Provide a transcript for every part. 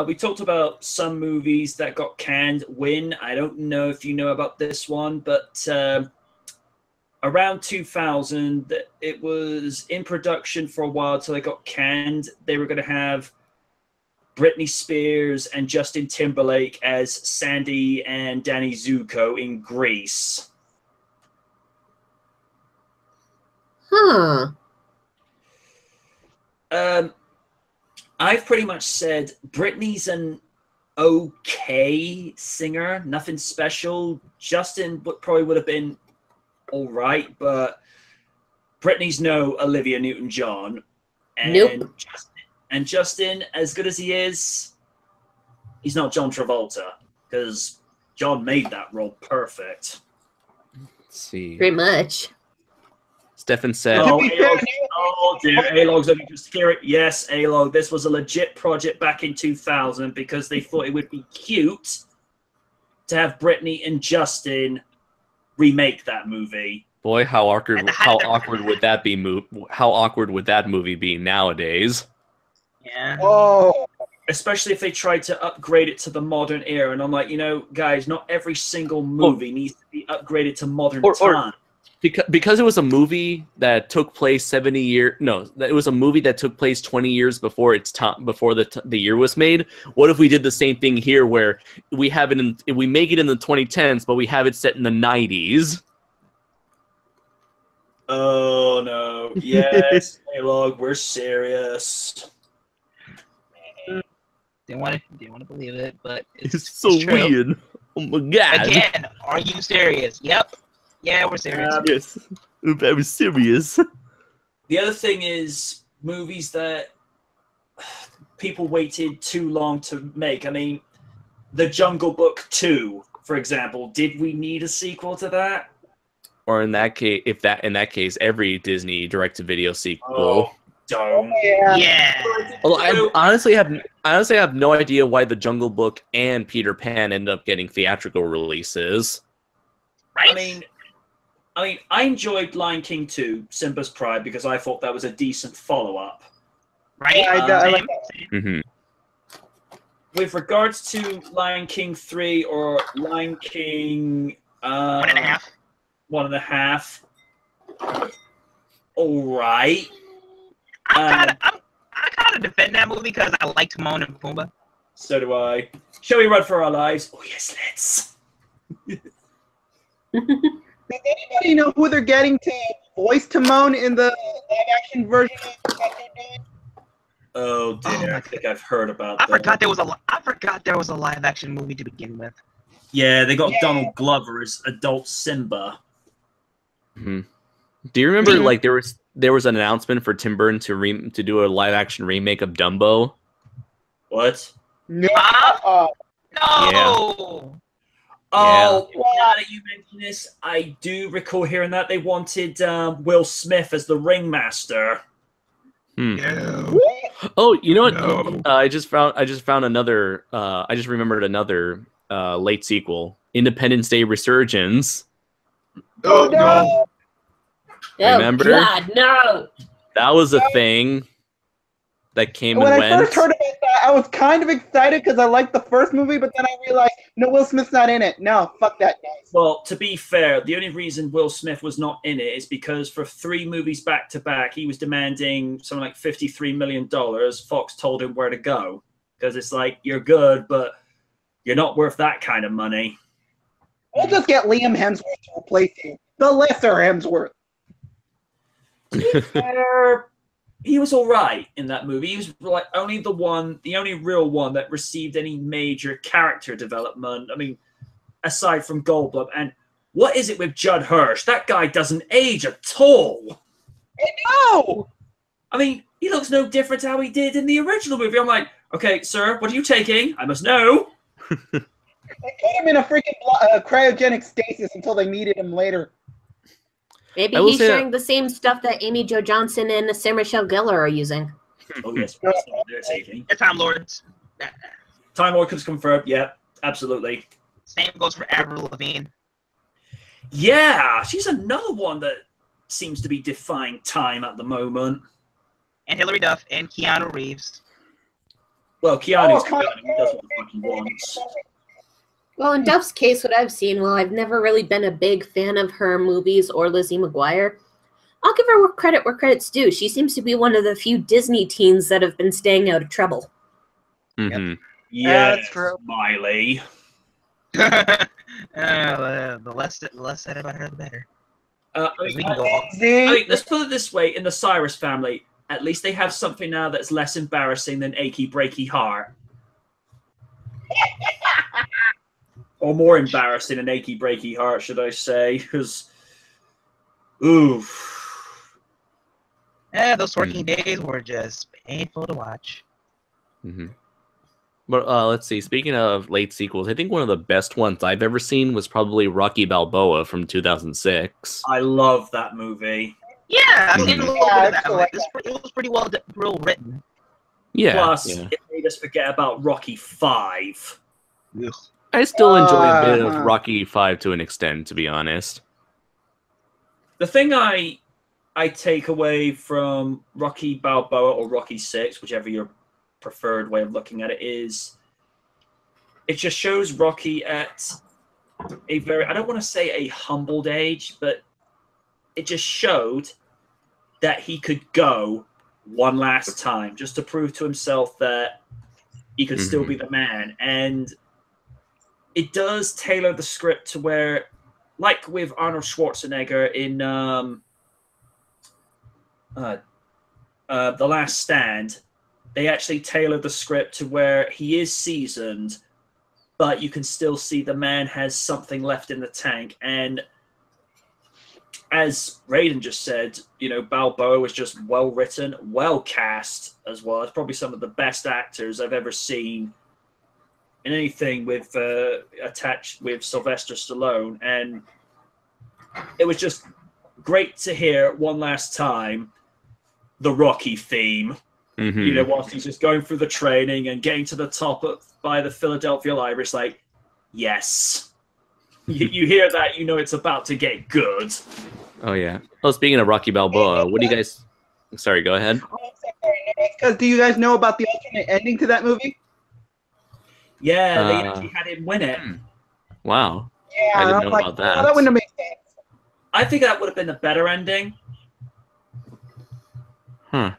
We talked about some movies that got canned. Win. I don't know if you know about this one, but around 2000, it was in production for a while till it got canned. They were going to have Britney Spears and Justin Timberlake as Sandy and Danny Zuko in Grease. Huh. I've pretty much said Britney's an okay singer, nothing special. Justin probably would have been all right, but Britney's no Olivia Newton-John. And Nope. Justin, as good as he is, he's not John Travolta, because John made that role perfect. Let's see. Pretty much. Stefan said, Dear, A-Log's only just hear it. Yes, A-Log, this was a legit project back in 2000 because they thought it would be cute to have Britney and Justin remake that movie. boy, how awkward would that be? How awkward would that movie be nowadays? Yeah. Oh, Especially if they tried to upgrade it to the modern era. And I'm like, guys, not every single movie needs to be upgraded to modern time. Because it was a movie that took place 70 years. No, it was a movie that took place 20 years before its time, before the year was made. What if we did the same thing here, where we have it we make it in the 2010s, but we have it set in the 90s? Oh no! Yes, A-Log, we're serious. Didn't want to believe it, but It's so true. weird. Oh my god! Again, are you serious? Yep. Yeah, we're serious. Yes, I'm very serious. The other thing is movies that people waited too long to make. I mean, The Jungle Book 2, for example. Did we need a sequel to that? Or in that case, in that case, every Disney direct-to-video sequel. Oh, don't. yeah. Yeah. Although I honestly have no idea why The Jungle Book and Peter Pan ended up getting theatrical releases. Right? I mean, I enjoyed Lion King 2, Simba's Pride, because I thought that was a decent follow-up. Right? Yeah, I like Same. With regards to Lion King 3 or Lion King... 1.5. 1.5. All right. I kind of defend that movie because I like Timon and Pumbaa. So do I. Shall we run for our lives? Oh, yes, let's. Does anybody know who they're getting to voice Timon in the live-action version that they're doing? Oh, dear. I think I've heard about I that. forgot there was a live action movie to begin with. Yeah, they got Yeah. Donald Glover as adult Simba. Do you remember, like, there was an announcement for Tim Burton to do a live-action remake of Dumbo? What? No. No. Oh, now that you mention this, I do recall hearing that they wanted Will Smith as the ringmaster. No. Oh, you know what? No. I just found another. I just remembered another late sequel, Independence Day Resurgence. Oh, no. Remember? Oh, God, no. That was a thing that came When and I went. first heard about that, I was kind of excited because I liked the first movie, but then I realized, no, Will Smith's not in it. No, fuck that, guys. Well, to be fair, the only reason Will Smith was not in it is because for 3 movies back to back, he was demanding something like $53 million. Fox told him where to go because it's like, you're good, but you're not worth that kind of money. We'll just get Liam Hemsworth to replace you. The lesser Hemsworth. He was all right in that movie. He was like the only real one that received any major character development. I mean, aside from Goldblum. And what is it with Judd Hirsch? That guy doesn't age at all. No! I mean, he looks no different to how he did in the original movie. I'm like, okay, sir, what are you taking? I must know. They put him in a freaking cryogenic stasis until they needed him later. Maybe I will he's say sharing the same stuff that Amy Jo Johnson and Sarah Michelle Gellar are using. Oh, yes, that's what they're taking. The Time Lords. Time Lord comes confirmed. Yeah, absolutely. Same goes for Avril Lavigne. Yeah, she's another one that seems to be defying time at the moment. And Hilary Duff and Keanu Reeves. Well, Keanu's Keanu Keanu. He does what the fuck he wants. Well, in Duff's case, what I've seen, well, I've never really been a big fan of her movies or Lizzie McGuire. I'll give her credit where credit's due. She seems to be one of the few Disney teens that have been staying out of trouble. Mm-hmm. Yeah, that's true. Miley. The less said about her, the better. I We can go mean, off. let's put it this way: in the Cyrus family, at least they have something now that's less embarrassing than Achy Breaky Heart. Or more embarrassing than Achy Breaky Heart, should I say? Because, oof. Yeah, those working days were just painful to watch. Mm-hmm. But let's see. Speaking of late sequels, I think one of the best ones I've ever seen was probably Rocky Balboa from 2006. I love that movie. Yeah, I've seen a little Yeah, bit of that. excellent. It was pretty well written. Yeah. Plus, yeah. it made us forget about Rocky 5. Ugh. I still enjoy a bit of Uh-huh. Rocky 5 to an extent, to be honest. The thing I take away from Rocky Balboa or Rocky 6, whichever your preferred way of looking at it is, it just shows Rocky at a very, I don't want to say a humbled age, but it just showed that he could go one last time just to prove to himself that he could still be the man. And it does tailor the script to where, like with Arnold Schwarzenegger in The Last Stand, they actually tailor the script to where he is seasoned, but you can still see the man has something left in the tank. And as Raiden just said, Balboa was just well written, well cast as well. It's probably some of the best actors I've ever seen in anything with attached with Sylvester Stallone. And it was just great to hear one last time the Rocky theme. Whilst he's just going through the training and getting to the top by the Philadelphia Irish, like, yes. You hear that, it's about to get good. Oh, yeah. Oh, speaking of Rocky Balboa, what do you guys... Sorry, go ahead. Because do you guys know about the alternate ending to that movie? Yeah, they actually had him win it. Wow. Yeah, I didn't I'm know like, about that. oh, that wouldn't have made sense. I think that would have been a better ending. Huh.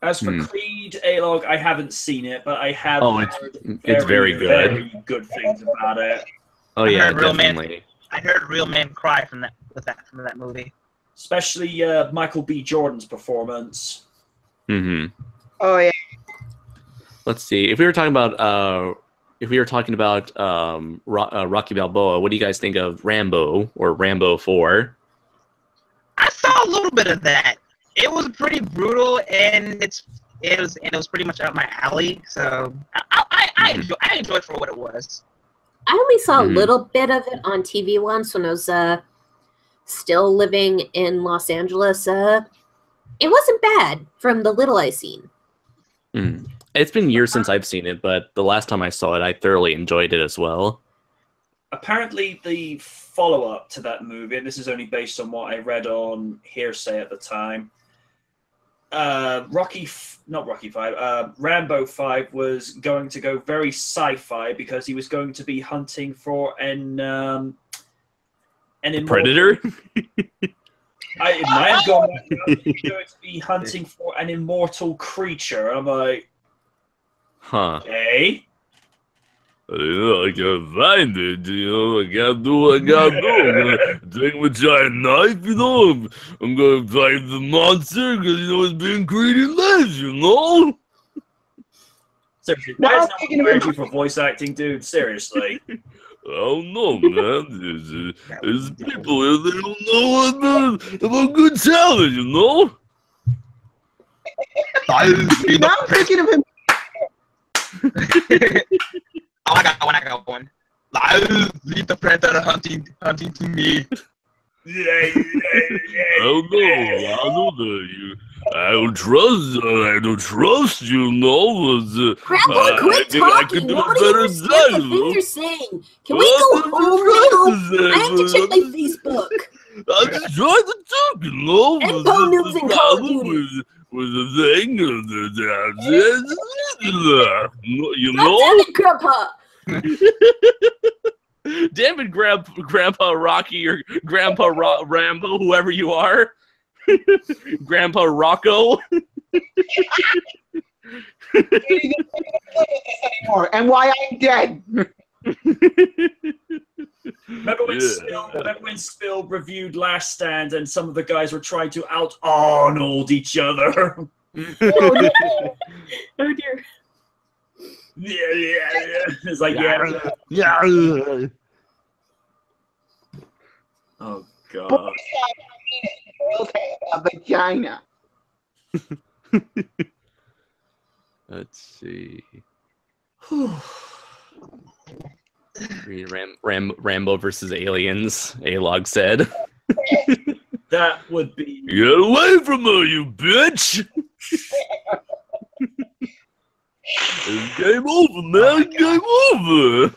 As for Creed A-Log, I haven't seen it, but I have heard it's very good. very good things about it. Oh, I yeah, heard real definitely. I heard real men cry from that movie. Especially Michael B. Jordan's performance. Mm-hmm. Oh, yeah. Let's see. If we were talking about Rocky Balboa, what do you guys think of Rambo or Rambo 4? I saw a little bit of that. It was pretty brutal, and it was pretty much up my alley. So I enjoyed for what it was. I only saw a little bit of it on TV once when I was still living in Los Angeles. It wasn't bad from the little I've seen. It's been years since I've seen it, but the last time I saw it, I thoroughly enjoyed it as well. Apparently, the follow-up to that movie, and this is only based on what I read on hearsay at the time, Rambo 5 was going to go very sci-fi because he was going to be hunting for an immortal... Predator? It might have gone that route. He was going to be hunting for an immortal creature. I'm like, Huh. okay. I can't find it, I gotta do what I gotta do. I'm gonna take my giant knife, I'm gonna fight the monster, because, it's being greedy lives, Seriously, why is no one hired you for voice acting, dude? Seriously. I don't know, man. There's people here that don't know about good talent, Now I'm thinking of him. Oh, I got one. Leave the predator hunting to me. I don't know. I don't trust you, Grandpa, quit I think I talking. could do a Nobody better understands the job. thing you're saying. Can we go home now? I have to check my Facebook. I'm just trying to talk, And Bo News and Call of Duty. with the thing. You know? Damn it, Grandpa! Damn it, Grandpa Rocky or Grandpa Rambo, whoever you are. Grandpa Rocco. Anymore, and why I'm dead. Remember when Spill reviewed Last Stand and some of the guys were trying to out Arnold each other? Oh, no. Oh, dear. Yeah. It's like, yeah. Oh, God. Boys have a penis, girls have a vagina. Let's see. Rambo versus aliens, A-Log said. That would be... Get away from her, you bitch! It's game over, man. Game over.